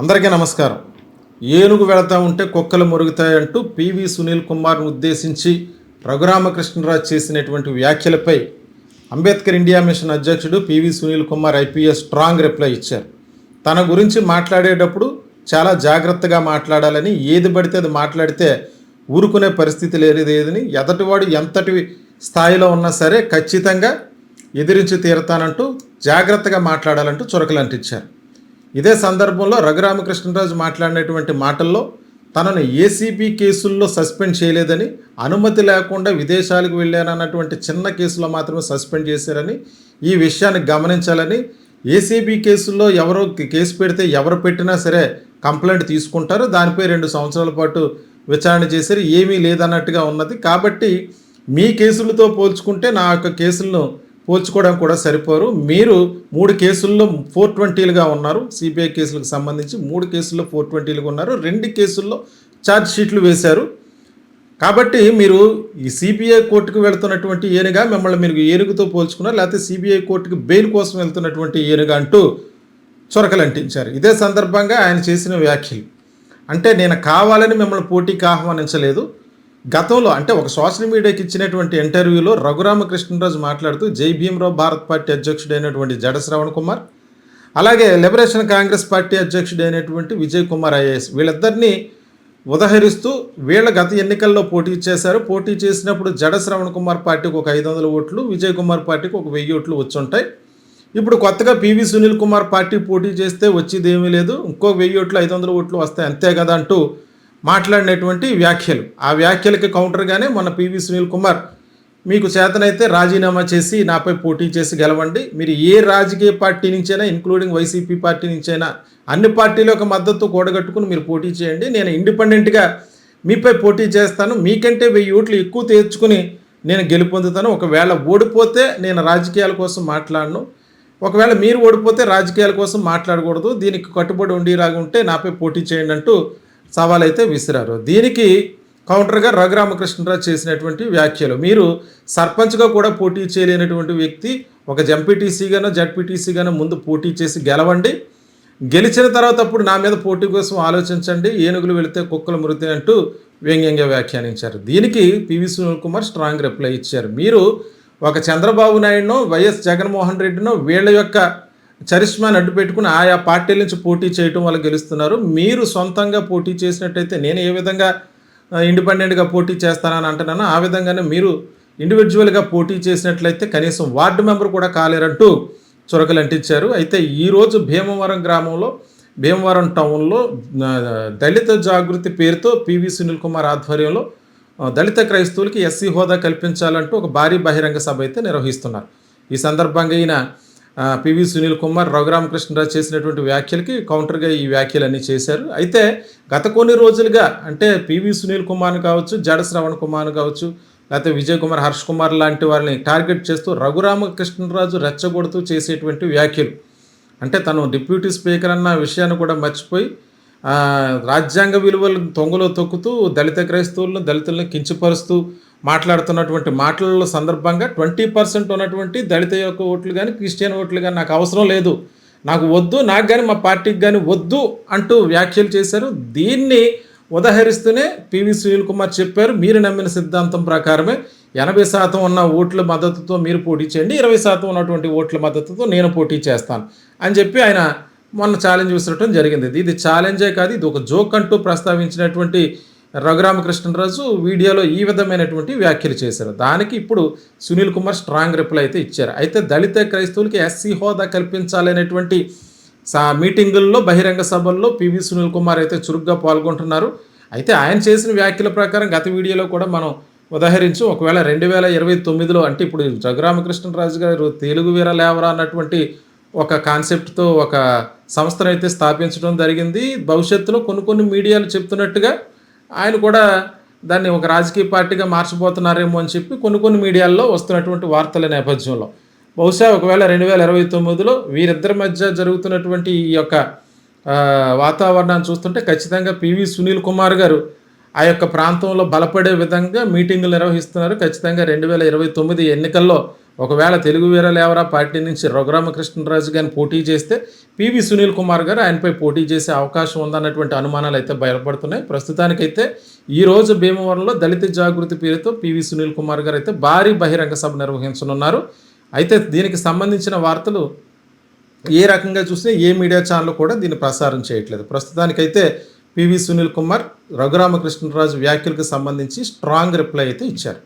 అందరికీ నమస్కారం. ఏనుగు వెళతా ఉంటే కుక్కలు మురుగుతాయంటూ పివి సునీల్ కుమార్ను ఉద్దేశించి రఘురామకృష్ణరాజు చేసినటువంటి వ్యాఖ్యలపై అంబేద్కర్ ఇండియా మిషన్ అధ్యక్షుడు PV Sunil Kumar IPS strong reply ఇచ్చారు. తన గురించి మాట్లాడేటప్పుడు చాలా జాగ్రత్తగా మాట్లాడాలని, ఏది పడితే అది మాట్లాడితే ఊరుకునే పరిస్థితి లేనిదేదని, ఎదటివాడు ఎంతటి స్థాయిలో ఉన్నా సరే ఖచ్చితంగా ఎదిరించి తీరతానంటూ జాగ్రత్తగా మాట్లాడాలంటూ చురకలంటించారు. ఇదే సందర్భంలో రఘురామకృష్ణరాజు మాట్లాడినటువంటి మాటల్లో తనను ఏసీబీ కేసుల్లో సస్పెండ్ చేయలేదని, అనుమతి లేకుండా విదేశాలకు వెళ్ళారన్నటువంటి చిన్న కేసులో మాత్రమే సస్పెండ్ చేశారని, ఈ విషయాన్ని గమనించాలని, ఏసీబీ కేసుల్లో ఎవరో కేసు పెడితే ఎవరు పెట్టినా సరే కంప్లైంట్ తీసుకుంటారు, దానిపై 2 సంవత్సరాల పాటు విచారణ చేశారు, ఏమీ లేదన్నట్టుగా ఉన్నది. కాబట్టి మీ కేసులతో పోల్చుకుంటే నా యొక్క కేసులను పోల్చుకోవడం కూడా సరిపోరు. మీరు 3 కేసుల్లో 420లుగా ఉన్నారు. సిబిఐ కేసులకు సంబంధించి 3 కేసుల్లో 420లుగా ఉన్నారు. 2 కేసుల్లో ఛార్జ్ షీట్లు వేశారు. కాబట్టి మీరు ఈ సిబిఐ కోర్టుకు వెళుతున్నటువంటి ఏనుగా మిమ్మల్ని మీరు ఏనుగుతో పోల్చుకున్నారు, లేకపోతే సిబిఐ కోర్టుకు బెయిల్ కోసం వెళ్తున్నటువంటి ఏనుగా అంటూ చొరకలంటించారు. ఇదే సందర్భంగా ఆయన చేసిన వ్యాఖ్యలు అంటే, నేను కావాలని మిమ్మల్ని పోటీకి ఆహ్వానించలేదు. గతంలో అంటే ఒక సోషల్ మీడియాకి ఇచ్చినటువంటి ఇంటర్వ్యూలో రఘురామకృష్ణరాజు మాట్లాడుతూ జై భీమరావు భారత్ పార్టీ అధ్యక్షుడైనటువంటి జడ శ్రవణ్ కుమార్, అలాగే లిబరేషన్ కాంగ్రెస్ పార్టీ అధ్యక్షుడైనటువంటి విజయ్ కుమార్ ఐఏఎస్, వీళ్ళిద్దరినీ ఉదహరిస్తూ వీళ్ళ గత ఎన్నికల్లో పోటీ చేశారు. పోటీ చేసినప్పుడు జడ శ్రవణ్ కుమార్ పార్టీకి ఒక 500 ఓట్లు, విజయ్ కుమార్ పార్టీకి ఒక 1000 ఓట్లు వచ్చి ఉంటాయి. ఇప్పుడు కొత్తగా పివి సునీల్ కుమార్ పార్టీ పోటీ చేస్తే వచ్చేది ఏమీ లేదు, ఇంకో 1000 ఓట్లు 500 ఓట్లు వస్తాయి అంతే కదా అంటూ మాట్లాడినటువంటి వ్యాఖ్యలు. ఆ వ్యాఖ్యలకి కౌంటర్గానే మన పివి సునీల్ కుమార్, మీకు చేతనైతే రాజీనామా చేసి నాపై పోటీ చేసి గెలవండి, మీరు ఏ రాజకీయ పార్టీ నుంచైనా ఇంక్లూడింగ్ వైసీపీ పార్టీ నుంచైనా అన్ని పార్టీల యొక్క మద్దతు కూడగట్టుకుని మీరు పోటీ చేయండి, నేను ఇండిపెండెంట్గా మీపై పోటీ చేస్తాను, మీకంటే 1000 ఓట్లు ఎక్కువ తెచ్చుకుని నేను గెలుపొందుతాను. ఒకవేళ ఓడిపోతే నేను రాజకీయాల కోసం మాట్లాడను, ఒకవేళ మీరు ఓడిపోతే రాజకీయాల కోసం మాట్లాడకూడదు, దీనికి కట్టుబడి ఉండేలాగా ఉంటే నాపై పోటీ చేయండి అంటూ సవాలైతే విసిరారు. దీనికి కౌంటర్గా రఘురామకృష్ణరాజు చేసినటువంటి వ్యాఖ్యలు, మీరు సర్పంచ్గా కూడా పోటీ చేయలేనటువంటి వ్యక్తి, ఒక ఎంపీటీసీగానో జడ్పీటీసీగానో ముందు పోటీ చేసి గెలవండి, గెలిచిన తర్వాత అప్పుడు నా మీద పోటీ కోసం ఆలోచించండి, ఏనుగులు వెళితే కుక్కలు మురుగుతాయి అంటూ వ్యంగ్యంగా వ్యాఖ్యానించారు. దీనికి PV Sunil Kumar strong reply ఇచ్చారు. మీరు ఒక చంద్రబాబు నాయుడునో వైఎస్ జగన్మోహన్ రెడ్డినో వీళ్ళ యొక్క చరిష్మాని అడ్డు పెట్టుకుని ఆయా పార్టీల నుంచి పోటీ చేయటం వల్ల గెలుస్తున్నారు. మీరు సొంతంగా పోటీ చేసినట్టయితే నేను ఏ విధంగా ఇండిపెండెంట్గా పోటీ చేస్తానని అంటున్నానో ఆ విధంగానే మీరు ఇండివిజువల్గా పోటీ చేసినట్లయితే కనీసం వార్డు మెంబర్ కూడా కాలేరంటూ చురకలు అంటించారు. అయితే ఈరోజు భీమవరం గ్రామంలో, భీమవరం టౌన్లో దళిత జాగృతి పేరుతో పివి సునీల్ కుమార్ ఆధ్వర్యంలో దళిత క్రైస్తవులకి ఎస్సీ హోదా కల్పించాలంటూ ఒక భారీ బహిరంగ సభ అయితే నిర్వహిస్తున్నారు. ఈ సందర్భంగా ఈయన పివి సునీల్ కుమార్ రఘురామకృష్ణరాజు చేసినటువంటి వ్యాఖ్యలకి కౌంటర్గా ఈ వ్యాఖ్యలన్నీ చేశారు. అయితే గత కొన్ని రోజులుగా అంటే పివి సునీల్ కుమార్ని కావచ్చు, జడ శ్రవణ్ కుమార్ని కావచ్చు, లేకపోతే విజయ్ కుమార్, హర్ష్ కుమార్ లాంటి వారిని టార్గెట్ చేస్తూ రఘురామకృష్ణరాజు రెచ్చగొడుతూ చేసేటువంటి వ్యాఖ్యలు అంటే, తను డిప్యూటీ స్పీకర్ అన్న విషయాన్ని కూడా మర్చిపోయి రాజ్యాంగ విలువలను తొంగలో తొక్కుతూ దళిత క్రైస్తవులను, దళితులను కించపరుస్తూ మాట్లాడుతున్నటువంటి మాటల సందర్భంగా 20% ఉన్నటువంటి దళిత యొక్క ఓట్లు కానీ క్రిస్టియన్ ఓట్లు కానీ నాకు అవసరం లేదు, నాకు వద్దు, నాకు కానీ మా పార్టీకి కానీ వద్దు అంటూ వ్యాఖ్యలు చేశారు. దీన్ని ఉదహరిస్తూనే పివి సునీల్ కుమార్ చెప్పారు, మీరు నమ్మిన సిద్ధాంతం ప్రకారమే 80% ఉన్న ఓట్ల మద్దతుతో మీరు పోటీ చేయండి, 20% ఉన్నటువంటి ఓట్ల మద్దతుతో నేను పోటీ చేస్తాను అని చెప్పి ఆయన మొన్న ఛాలెంజ్ విసరటం జరిగింది. ఇది ఛాలెంజే కాదు, ఇది ఒక జోక్ అంటూ ప్రస్తావించినటువంటి రఘురామకృష్ణరాజు వీడియోలో ఈ విధమైనటువంటి వ్యాఖ్యలు చేశారు. దానికి ఇప్పుడు సునీల్ కుమార్ స్ట్రాంగ్ రిప్లై అయితే ఇచ్చారు. అయితే దళిత క్రైస్తవులకి ఎస్సీ హోదా కల్పించాలనేటువంటి మీటింగుల్లో, బహిరంగ సభల్లో పివి సునీల్ కుమార్ అయితే చురుగ్గా పాల్గొంటున్నారు. అయితే ఆయన చేసిన వ్యాఖ్యల ప్రకారం గత వీడియోలో కూడా మనం ఉదాహరించి, ఒకవేళ 2029లో అంటే ఇప్పుడు రఘురామకృష్ణరాజు గారు తెలుగు వీర లేవరా అన్నటువంటి ఒక కాన్సెప్ట్తో ఒక సంస్థను అయితే స్థాపించడం జరిగింది. భవిష్యత్తులో కొన్ని మీడియాలు చెప్తున్నట్టుగా ఆయన కూడా దాన్ని ఒక రాజకీయ పార్టీగా మార్చబోతున్నారేమో అని చెప్పి కొన్ని మీడియాల్లో వస్తున్నటువంటి వార్తల నేపథ్యంలో బహుశా ఒకవేళ 2029లో వీరిద్దరి మధ్య జరుగుతున్నటువంటి ఈ యొక్క వాతావరణాన్ని చూస్తుంటే ఖచ్చితంగా పివి సునీల్ కుమార్ గారు ఆ యొక్క ప్రాంతంలో బలపడే విధంగా మీటింగులు నిర్వహిస్తున్నారు. ఖచ్చితంగా 2029 ఎన్నికల్లో ఒకవేళ తెలుగు వీర లేవరా పార్టీ నుంచి రఘురామకృష్ణరాజు గారిని పోటీ చేస్తే పివి సునీల్ కుమార్ గారు ఆయనపై పోటీ చేసే అవకాశం ఉందన్నటువంటి అనుమానాలు అయితే బయటపడుతున్నాయి. ప్రస్తుతానికైతే ఈరోజు భీమవరంలో దళిత జాగృతి పేరుతో పివి సునీల్ కుమార్ గారు అయితే భారీ బహిరంగ సభ నిర్వహించనున్నారు. అయితే దీనికి సంబంధించిన వార్తలు ఏ రకంగా చూస్తే ఏ మీడియా ఛానల్ కూడా దీన్ని ప్రసారం చేయట్లేదు. ప్రస్తుతానికైతే పివి సునీల్ కుమార్ రఘురామకృష్ణరాజు వ్యాఖ్యలకు సంబంధించి స్ట్రాంగ్ రిప్లై అయితే ఇచ్చారు.